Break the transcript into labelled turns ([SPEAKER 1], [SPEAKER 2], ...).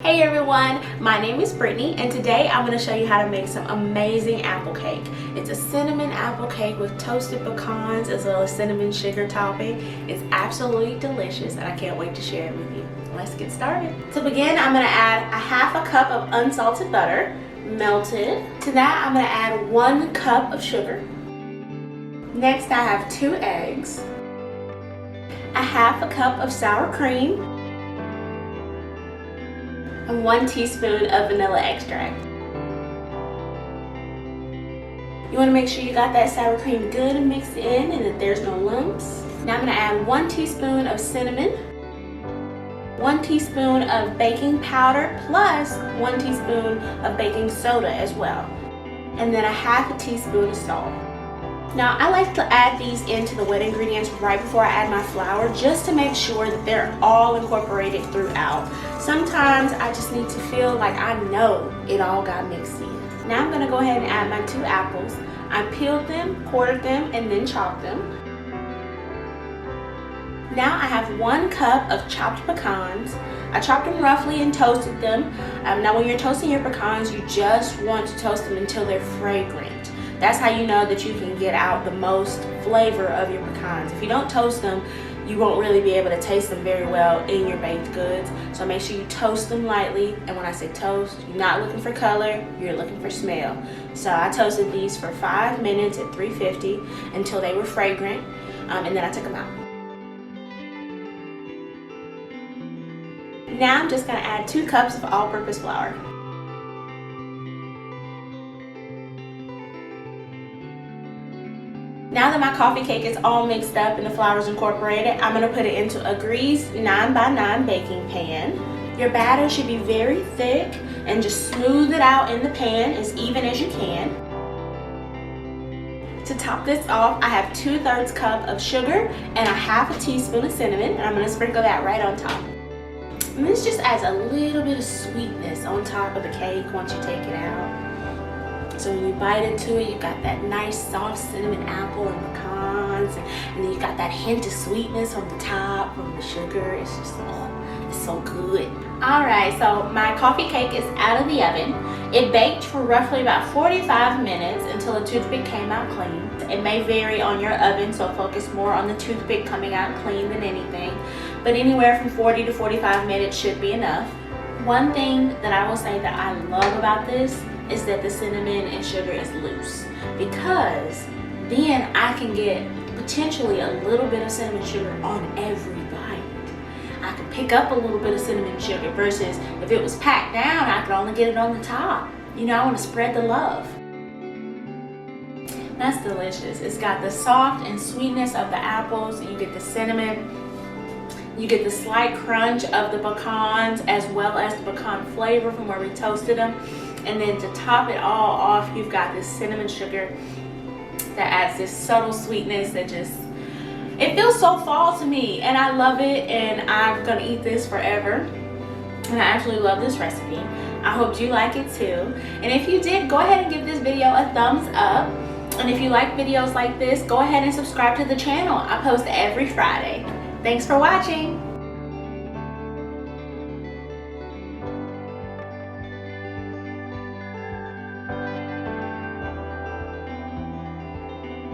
[SPEAKER 1] Hey everyone, my name is Brittany and today I'm going to show you how to make some amazing apple cake. It's a cinnamon apple cake with toasted pecans as well as cinnamon sugar topping. It's absolutely delicious and I can't wait to share it with you. Let's get started. To begin, I'm going to add a half a cup of unsalted butter, melted. To that I'm going to add 1 cup of sugar. Next I have 2 eggs, a half a cup of sour cream, and 1 teaspoon of vanilla extract. You want to make sure you got that sour cream good and mixed in and that there's no lumps. Now I'm going to add 1 teaspoon of cinnamon, 1 teaspoon of baking powder plus 1 teaspoon of baking soda as well, and then a half a teaspoon of salt. Now I like to add these into the wet ingredients right before I add my flour just to make sure that they're all incorporated throughout. Sometimes I just need to feel like I know it all got mixed in. Now I'm going to go ahead and add my 2 apples. I peeled them, quartered them, and then chopped them. Now I have 1 cup of chopped pecans. I chopped them roughly and toasted them. Now when you're toasting your pecans, you just want to toast them until they're fragrant. That's how you know that you can get out the most flavor of your pecans. If you don't toast them, you won't really be able to taste them very well in your baked goods. So make sure you toast them lightly. And when I say toast, you're not looking for color, you're looking for smell. So I toasted these for 5 minutes at 350 until they were fragrant, and then I took them out. Now I'm just gonna add 2 cups of all-purpose flour. Now that my coffee cake is all mixed up and the flour is incorporated, I'm going to put it into a greased 9x9 baking pan. Your batter should be very thick and just smooth it out in the pan as even as you can. To top this off, I have 2/3 cup of sugar and a half a teaspoon of cinnamon, and I'm going to sprinkle that right on top. And this just adds a little bit of sweetness on top of the cake once you take it out. So when you bite into it, you got that nice soft cinnamon apple and pecans, and then you got that hint of sweetness on the top from the sugar. It's just, oh, it's so good. Alright, so my coffee cake is out of the oven. It baked for roughly about 45 minutes until the toothpick came out clean. It may vary on your oven, so focus more on the toothpick coming out clean than anything. But anywhere from 40 to 45 minutes should be enough. One thing that I will say that I love about this is that the cinnamon and sugar is loose, because then I can get potentially a little bit of cinnamon sugar on every bite. I can pick up a little bit of cinnamon sugar versus if it was packed down, I could only get it on the top. You know, I want to spread the love. That's delicious. It's got the soft and sweetness of the apples. You get the cinnamon. You get the slight crunch of the pecans as well as the pecan flavor from where we toasted them. And then to top it all off, you've got this cinnamon sugar that adds this subtle sweetness that just, it feels so fall to me, and I love it, and I'm gonna eat this forever. And I actually love this recipe. I hope you like it too. And if you did, go ahead and give this video a thumbs up. And if you like videos like this, go ahead and subscribe to the channel. I post every Friday. Thanks for watching.